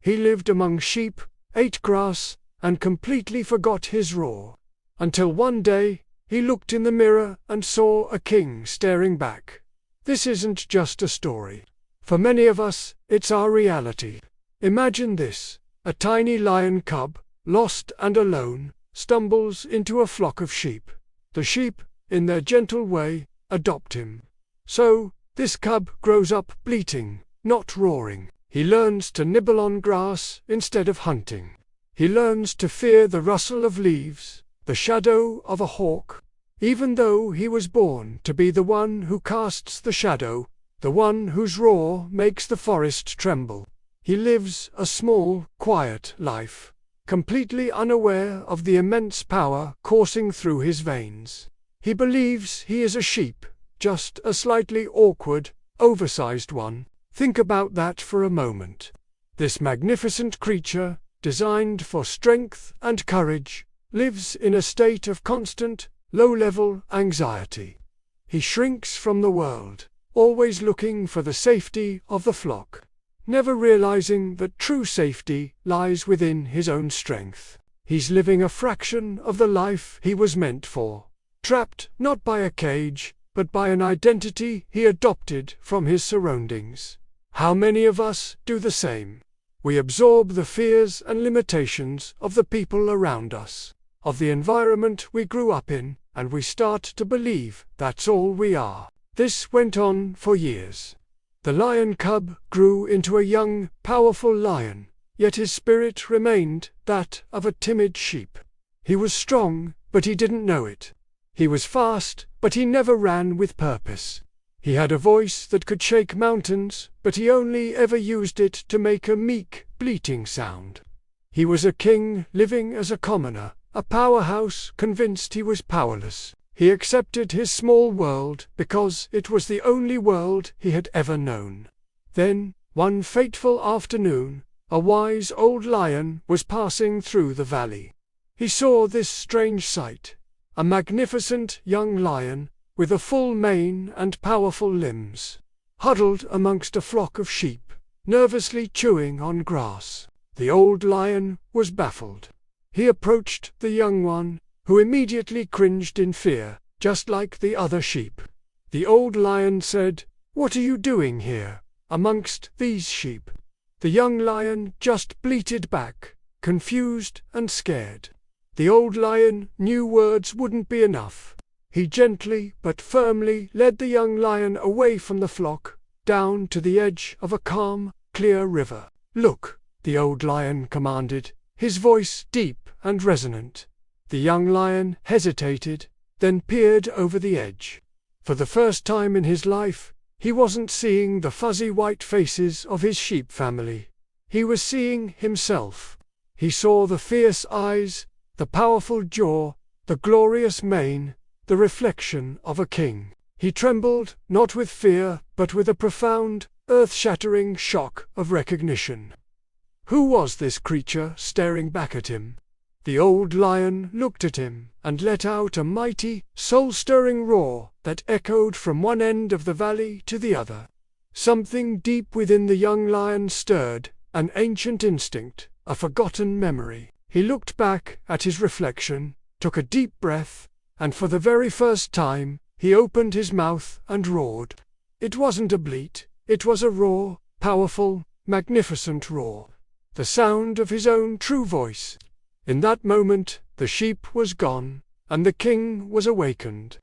He lived among sheep, ate grass, and completely forgot his roar. Until one day, he looked in the mirror and saw a king staring back. This isn't just a story. For many of us, it's our reality. Imagine this: a tiny lion cub, lost and alone, stumbles into a flock of sheep. The sheep, in their gentle way, adopt him. So, this cub grows up bleating, not roaring. He learns to nibble on grass instead of hunting. He learns to fear the rustle of leaves, the shadow of a hawk. Even though he was born to be the one who casts the shadow, the one whose roar makes the forest tremble. He lives a small, quiet life, completely unaware of the immense power coursing through his veins. He believes he is a sheep, just a slightly awkward, oversized one. Think about that for a moment. This magnificent creature, designed for strength and courage, lives in a state of constant, low-level anxiety. He shrinks from the world, always looking for the safety of the flock, never realizing that true safety lies within his own strength. He's living a fraction of the life he was meant for, trapped not by a cage, but by an identity he adopted from his surroundings. How many of us do the same? We absorb the fears and limitations of the people around us, of the environment we grew up in, and we start to believe that's all we are. This went on for years. The lion cub grew into a young, powerful lion, yet his spirit remained that of a timid sheep. He was strong, but he didn't know it. He was fast, but he never ran with purpose. He had a voice that could shake mountains, but he only ever used it to make a meek, bleating sound. He was a king living as a commoner, a powerhouse convinced he was powerless. He accepted his small world because it was the only world he had ever known. Then, one fateful afternoon, a wise old lion was passing through the valley. He saw this strange sight: a magnificent young lion, with a full mane and powerful limbs, huddled amongst a flock of sheep, nervously chewing on grass. The old lion was baffled. He approached the young one, who immediately cringed in fear, just like the other sheep. The old lion said, "What are you doing here, amongst these sheep?" The young lion just bleated back, confused and scared. The old lion knew words wouldn't be enough. He gently but firmly led the young lion away from the flock, down to the edge of a calm, clear river. "Look," the old lion commanded, his voice deep and resonant. The young lion hesitated, then peered over the edge. For the first time in his life, he wasn't seeing the fuzzy white faces of his sheep family. He was seeing himself. He saw the fierce eyes, the powerful jaw, the glorious mane, the reflection of a king. He trembled, not with fear, but with a profound, earth-shattering shock of recognition. Who was this creature staring back at him? The old lion looked at him and let out a mighty, soul-stirring roar that echoed from one end of the valley to the other. Something deep within the young lion stirred, an ancient instinct, a forgotten memory. He looked back at his reflection, took a deep breath, and for the very first time, he opened his mouth and roared. It wasn't a bleat, it was a raw, powerful, magnificent roar. The sound of his own true voice. In that moment, the sheep was gone, and the king was awakened.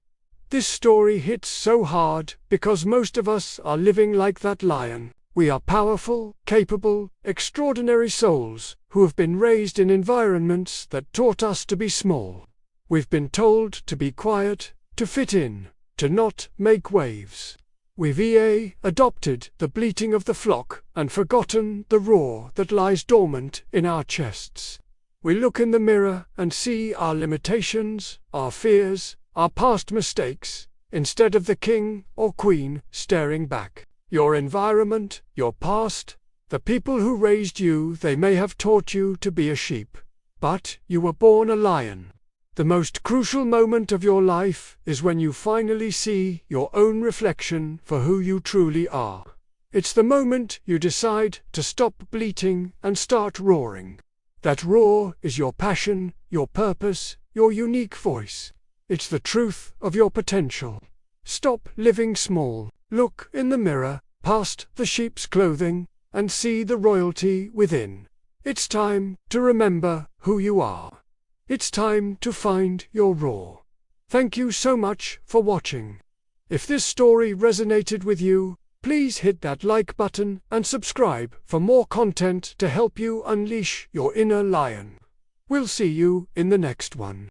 This story hits so hard because most of us are living like that lion. We are powerful, capable, extraordinary souls who have been raised in environments that taught us to be small. We've been told to be quiet, to fit in, to not make waves. We've adopted the bleating of the flock and forgotten the roar that lies dormant in our chests. We look in the mirror and see our limitations, our fears, our past mistakes, instead of the king or queen staring back. Your environment, your past, the people who raised you, they may have taught you to be a sheep, but you were born a lion. The most crucial moment of your life is when you finally see your own reflection for who you truly are. It's the moment you decide to stop bleating and start roaring. That roar is your passion, your purpose, your unique voice. It's the truth of your potential. Stop living small. Look in the mirror, past the sheep's clothing, and see the royalty within. It's time to remember who you are. It's time to find your roar. Thank you so much for watching. If this story resonated with you, please hit that like button and subscribe for more content to help you unleash your inner lion. We'll see you in the next one.